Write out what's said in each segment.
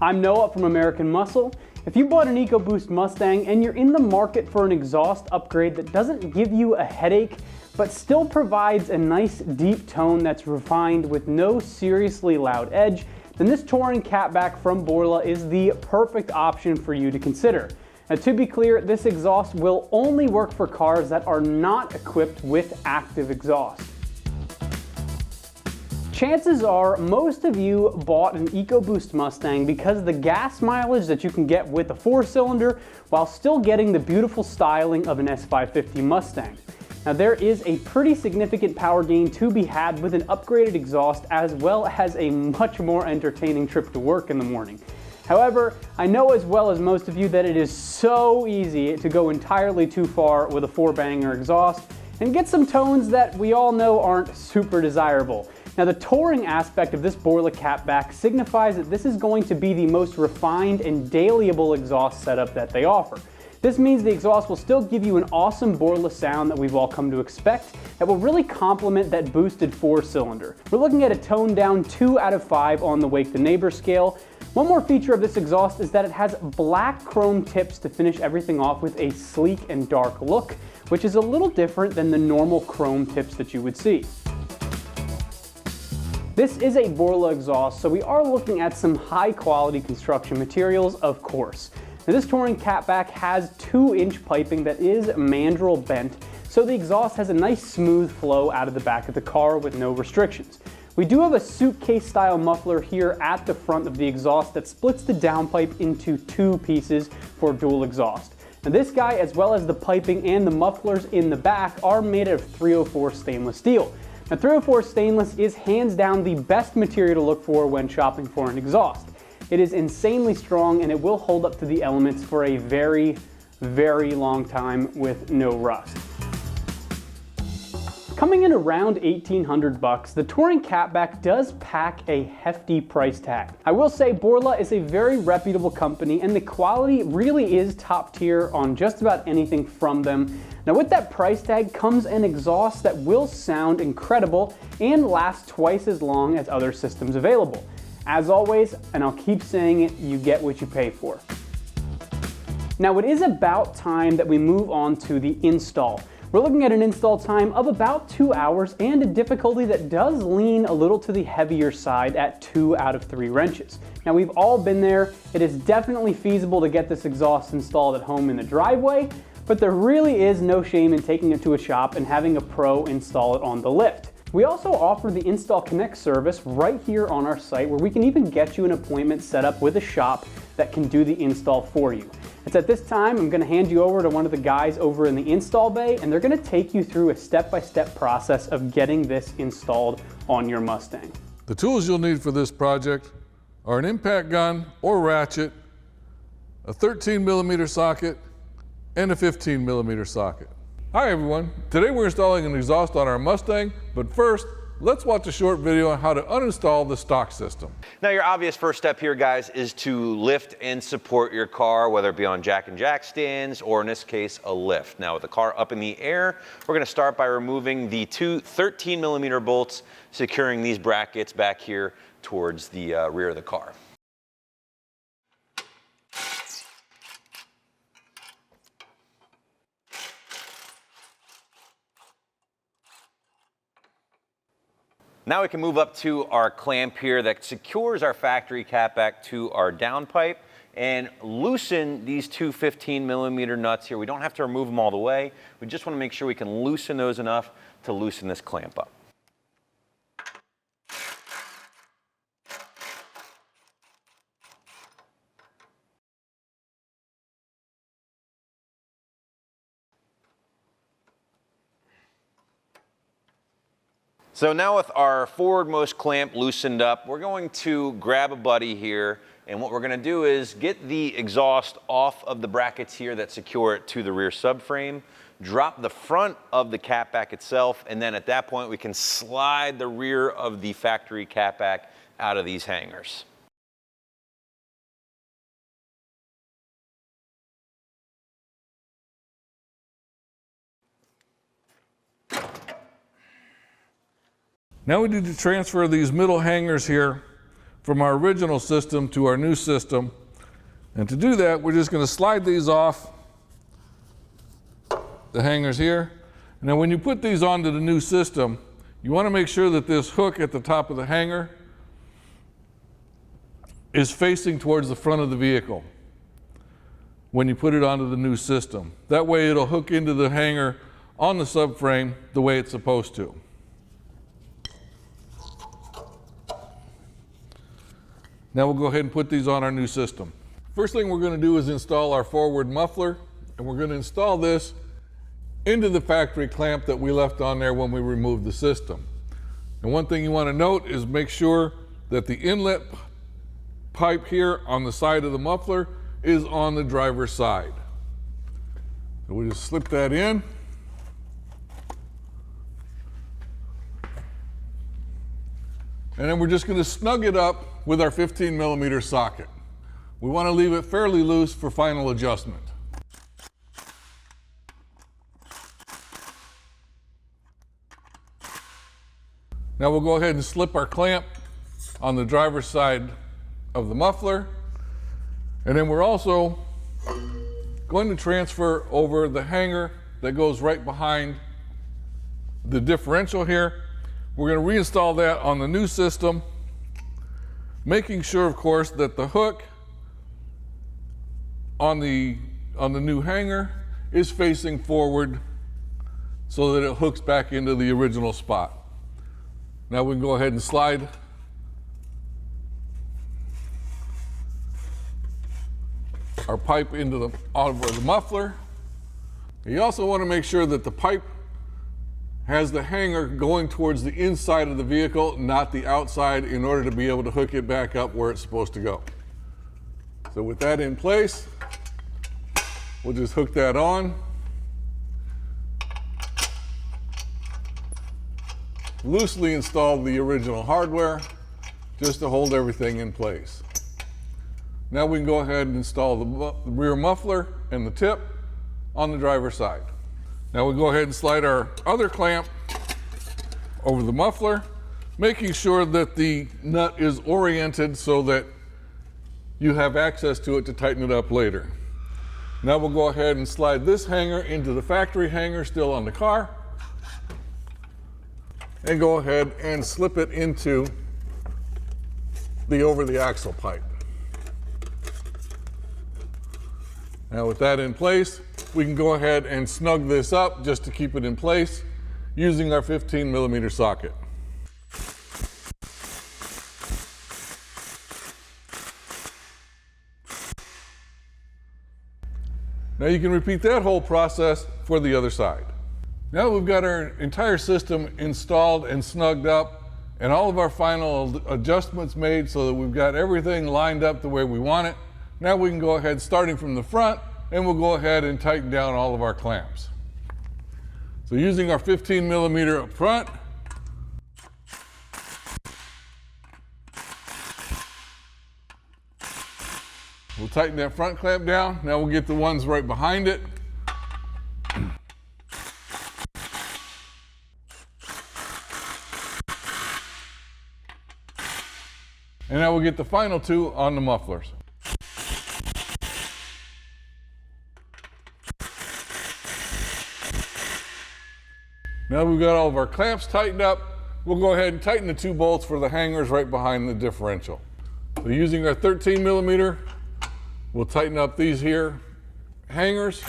I'm Noah from American Muscle. If you bought an EcoBoost Mustang and you're in the market for an exhaust upgrade that doesn't give you a headache, but still provides a nice deep tone that's refined with no seriously loud edge, then this Touring Catback from Borla is the perfect option for you to consider. Now, to be clear, this exhaust will only work for cars that are not equipped with active exhaust. Chances are most of you bought an EcoBoost Mustang because of the gas mileage that you can get with a 4-cylinder while still getting the beautiful styling of an S550 Mustang. Now, there is a pretty significant power gain to be had with an upgraded exhaust, as well as a much more entertaining trip to work in the morning. However, I know as well as most of you that it is so easy to go entirely too far with a 4-banger exhaust and get some tones that we all know aren't super desirable. Now, the touring aspect of this Borla Catback signifies that this is going to be the most refined and dailyable exhaust setup that they offer. This means the exhaust will still give you an awesome Borla sound that we've all come to expect that will really complement that boosted 4-cylinder. We're looking at a toned down 2 out of 5 on the Wake the Neighbor scale. One more feature of this exhaust is that it has black chrome tips to finish everything off with a sleek and dark look, which is a little different than the normal chrome tips that you would see. This is a Borla exhaust, so we are looking at some high quality construction materials, of course. Now, this Touring Catback has 2-inch piping that is mandrel bent, so the exhaust has a nice smooth flow out of the back of the car with no restrictions. We do have a suitcase style muffler here at the front of the exhaust that splits the downpipe into 2 pieces for dual exhaust. Now, this guy, as well as the piping and the mufflers in the back, are made of 304 stainless steel. Now, 304 stainless is hands down the best material to look for when shopping for an exhaust. It is insanely strong and it will hold up to the elements for a very, very long time with no rust. Coming in around $1,800, the Touring Catback does pack a hefty price tag. I will say Borla is a very reputable company and the quality really is top tier on just about anything from them. Now, with that price tag comes an exhaust that will sound incredible and last twice as long as other systems available. As always, and I'll keep saying it, you get what you pay for. Now, it is about time that we move on to the install. We're looking at an install time of about 2 hours and a difficulty that does lean a little to the heavier side at 2 out of 3 wrenches. Now, we've all been there. It is definitely feasible to get this exhaust installed at home in the driveway, but there really is no shame in taking it to a shop and having a pro install it on the lift. We also offer the Install Connect service right here on our site, where we can even get you an appointment set up with a shop that can do the install for you. It's at this time I'm going to hand you over to one of the guys over in the install bay, and they're going to take you through a step-by-step process of getting this installed on your Mustang. The tools you'll need for this project are an impact gun or ratchet, a 13mm socket, and a 15mm socket. Hi everyone, today we're installing an exhaust on our Mustang, but first, let's watch a short video on how to uninstall the stock system. Now, your obvious first step here, guys, is to lift and support your car, whether it be on jack and jack stands, or in this case, a lift. Now, with the car up in the air, we're gonna start by removing the 2 13mm bolts, securing these brackets back here towards the rear of the car. Now we can move up to our clamp here that secures our factory catback to our downpipe and loosen these 2 15mm nuts here. We don't have to remove them all the way. We just want to make sure we can loosen those enough to loosen this clamp up. So now with our forwardmost clamp loosened up, we're going to grab a buddy here, and what we're going to do is get the exhaust off of the brackets here that secure it to the rear subframe, drop the front of the catback itself, and then at that point we can slide the rear of the factory catback out of these hangers. Now we need to transfer these middle hangers here from our original system to our new system. And to do that, we're just going to slide these off the hangers here. And then when you put these onto the new system, you want to make sure that this hook at the top of the hanger is facing towards the front of the vehicle when you put it onto the new system. That way it'll hook into the hanger on the subframe the way it's supposed to. Now we'll go ahead and put these on our new system. First thing we're going to do is install our forward muffler, and we're going to install this into the factory clamp that we left on there when we removed the system. And one thing you want to note is make sure that the inlet pipe here on the side of the muffler is on the driver's side. So we just slip that in. And then we're just going to snug it up with our 15mm socket. We want to leave it fairly loose for final adjustment. Now we'll go ahead and slip our clamp on the driver's side of the muffler. And then we're also going to transfer over the hanger that goes right behind the differential here. We're going to reinstall that on the new system, making sure, of course, that the hook on the new hanger is facing forward so that it hooks back into the original spot. Now we can go ahead and slide our pipe into the muffler. You also want to make sure that the pipe has the hanger going towards the inside of the vehicle, not the outside, in order to be able to hook it back up where it's supposed to go. So with that in place, we'll just hook that on. Loosely install the original hardware just to hold everything in place. Now we can go ahead and install the rear muffler and the tip on the driver's side. Now we go ahead and slide our other clamp over the muffler, making sure that the nut is oriented so that you have access to it to tighten it up later. Now we'll go ahead and slide this hanger into the factory hanger still on the car, and go ahead and slip it into the over the axle pipe. Now with that in place, we can go ahead and snug this up just to keep it in place using our 15mm socket. Now you can repeat that whole process for the other side. Now that we've got our entire system installed and snugged up and all of our final adjustments made so that we've got everything lined up the way we want it, now we can go ahead, starting from the front, and we'll go ahead and tighten down all of our clamps. So using our 15mm up front, we'll tighten that front clamp down. Now we'll get the ones right behind it. And now we'll get the final two on the mufflers. Now we've got all of our clamps tightened up, we'll go ahead and tighten the two bolts for the hangers right behind the differential. So using our 13mm, we'll tighten up these here hangers.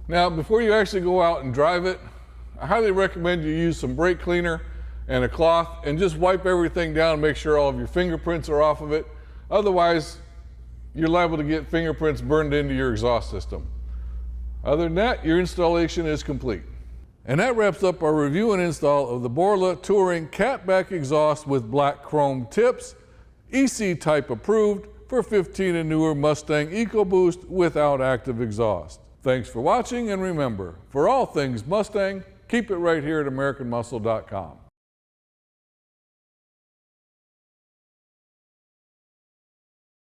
Now, before you actually go out and drive it, I highly recommend you use some brake cleaner and a cloth and just wipe everything down and make sure all of your fingerprints are off of it. Otherwise, you're liable to get fingerprints burned into your exhaust system. Other than that, your installation is complete. And that wraps up our review and install of the Borla Touring Catback Exhaust with black chrome tips, EC type approved for 15 and newer Mustang EcoBoost without active exhaust. Thanks for watching, and remember, for all things Mustang, keep it right here at AmericanMuscle.com.